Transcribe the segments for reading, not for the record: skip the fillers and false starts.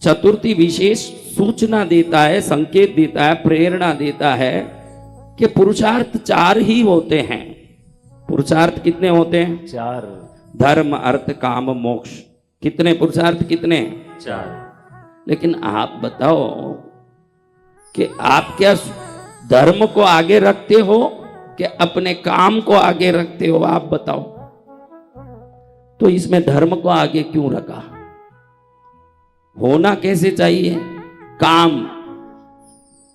चतुर्थी विशेष सूचना देता है, संकेत देता है, प्रेरणा देता है कि पुरुषार्थ 4 ही होते हैं। पुरुषार्थ कितने होते हैं? 4। धर्म, अर्थ, काम, मोक्ष। कितने पुरुषार्थ? कितने? 4। लेकिन आप बताओ कि आप क्या धर्म को आगे रखते हो कि अपने काम को आगे रखते हो? आप बताओ। तो इसमें धर्म को आगे क्यों रखा? होना कैसे चाहिए? काम।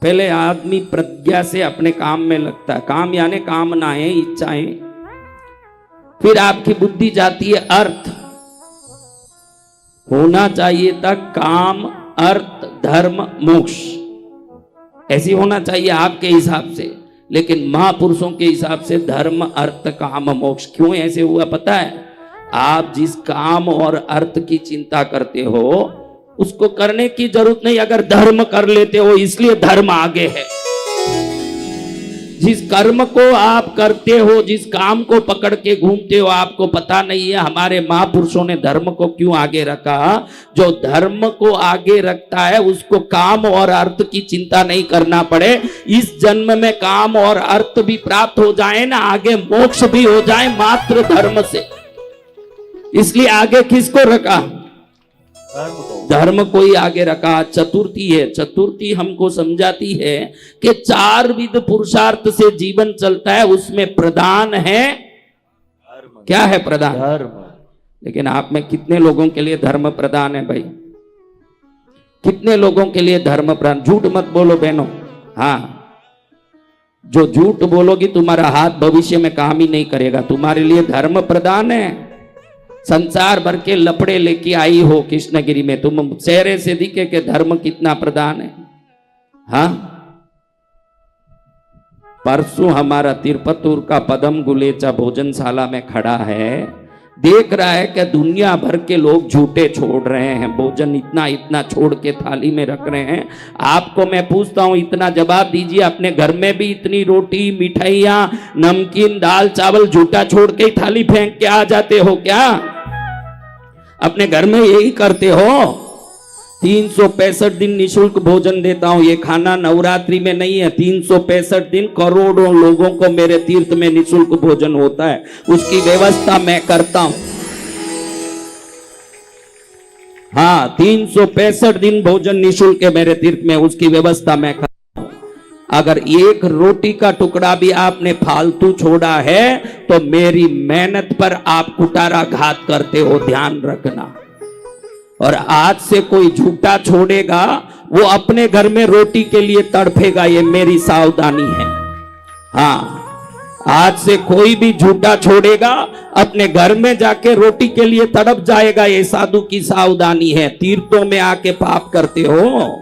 पहले आदमी प्रज्ञा से अपने काम में लगता है। काम यानी कामनाएं, इच्छाएं। फिर आपकी बुद्धि जाती है अर्थ। होना चाहिए था काम, अर्थ, धर्म, मोक्ष। ऐसी होना चाहिए आपके हिसाब से। लेकिन महापुरुषों के हिसाब से धर्म, अर्थ, काम, मोक्ष। क्यों ऐसे हुआ पता है? आप जिस काम और अर्थ की चिंता करते हो उसको करने की जरूरत नहीं अगर धर्म कर लेते हो, इसलिए धर्म आगे है। जिस कर्म को आप करते हो, जिस काम को पकड़ के घूमते हो, आपको पता नहीं है हमारे महापुरुषों ने धर्म को क्यों आगे रखा। जो धर्म को आगे रखता है उसको काम और अर्थ की चिंता नहीं करना पड़े। इस जन्म में काम और अर्थ भी प्राप्त हो जाए ना, आगे मोक्ष भी हो जाए मात्र धर्म से। इसलिए आगे किसको रखा? धर्म को ही आगे रखा। चतुर्थी है। चतुर्थी हमको समझाती है कि 4 विध पुरुषार्थ से जीवन चलता है। उसमें प्रधान है क्या है? प्रधान धर्म। लेकिन आप में कितने लोगों के लिए धर्म प्रधान है भाई? कितने लोगों के लिए धर्म प्रधान? झूठ मत बोलो बहनों। हाँ, जो झूठ बोलोगी तुम्हारा हाथ भविष्य में काम ही नहीं करेगा। तुम्हारे लिए धर्म प्रधान है। संसार भर के लपड़े लेके आई हो कृष्णगिरी में, तुम चेहरे से दिखे कि धर्म कितना प्रधान है। हाँ, परसों हमारा तिरुपतुर का पदम गुलेचा भोजनशाला में खड़ा है, देख रहा है कि दुनिया भर के लोग झूठे छोड़ रहे हैं, भोजन इतना इतना छोड़ के थाली में रख रहे हैं। आपको मैं पूछता हूं, इतना जवाब दीजिए, अपने घर में भी इतनी रोटी, मिठाइयां, नमकीन, दाल, चावल झूठा छोड़ के थाली फेंक के आ जाते हो क्या? अपने घर में यही करते हो? 365 दिन निशुल्क भोजन देता हूं। ये खाना नवरात्रि में नहीं है, 365 दिन करोड़ों लोगों को मेरे तीर्थ में निशुल्क भोजन होता है, उसकी व्यवस्था मैं करता हूं। हाँ, 365 दिन भोजन निशुल्क है मेरे तीर्थ में, उसकी व्यवस्था मैं करता हूं। अगर एक रोटी का टुकड़ा भी आपने फालतू छोड़ा है तो मेरी मेहनत पर आप कुठाराघात करते हो, ध्यान रखना। और आज से कोई झूठा छोड़ेगा वो अपने घर में रोटी के लिए तड़फेगा, ये मेरी सावधानी है। हाँ, आज से कोई भी झूठा छोड़ेगा अपने घर में जाके रोटी के लिए तड़प जाएगा, ये साधु की सावधानी है। तीर्थों में आके पाप करते हो,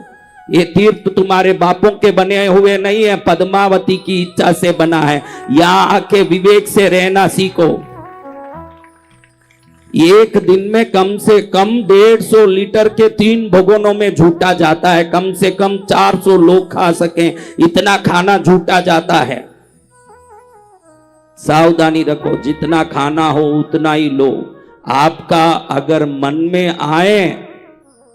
ये तीर्थ तुम्हारे बापों के बने हुए नहीं है, पद्मावती की इच्छा से बना है। यहां आके विवेक से रहना सीखो। एक दिन में कम से कम 150 लीटर के 3 भगोनों में झूठा जाता है। कम से कम 400 लोग खा सकें, इतना खाना झूठा जाता है। सावधानी रखो, जितना खाना हो उतना ही लो। आपका अगर मन में आए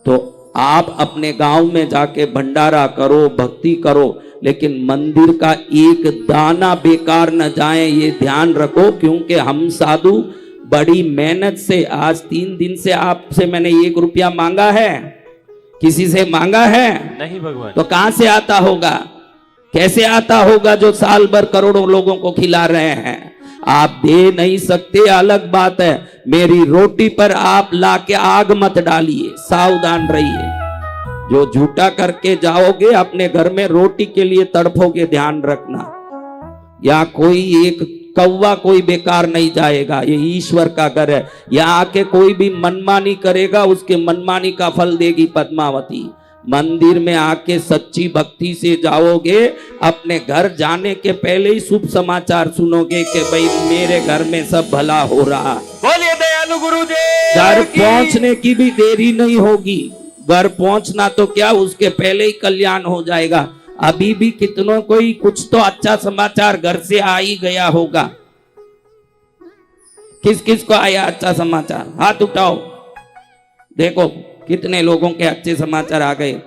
तो आप अपने गांव में जाके भंडारा करो, भक्ति करो, लेकिन मंदिर का एक दाना बेकार न जाए, ये ध्यान रखो। क्योंकि हम साधु बड़ी मेहनत से, आज 3 दिन से आपसे मैंने 1 रुपया मांगा है? किसी से मांगा है? नहीं भगवान। तो कहां से आता होगा? कैसे आता होगा जो साल भर करोड़ों लोगों को खिला रहे हैं? आप दे नहीं सकते, अलग बात है। मेरी रोटी पर आप लाके आग मत डालिए, सावधान रहिए। जो झूठा करके जाओगे अपने घर में रोटी के लिए तड़पोगे, ध्यान रखना। या कोई एक कौवा कोई बेकार नहीं जाएगा, ये ईश्वर का घर है। यहाँ आके कोई भी मनमानी करेगा, उसके मनमानी का फल देगी पद्मावती। मंदिर में आके सच्ची भक्ति से जाओगे, अपने घर जाने के पहले ही शुभ समाचार सुनोगे कि भाई मेरे घर में सब भला हो रहा। बोलिए दयालु गुरुदेव। घर पहुंचने की भी देरी नहीं होगी। घर पहुंचना तो क्या, उसके पहले ही कल्याण हो जाएगा। अभी भी कितनों को ही कुछ तो अच्छा समाचार घर से आ ही गया होगा। किस किस को आया अच्छा समाचार? हाथ उठाओ, देखो कितने लोगों के अच्छे समाचार आ गए।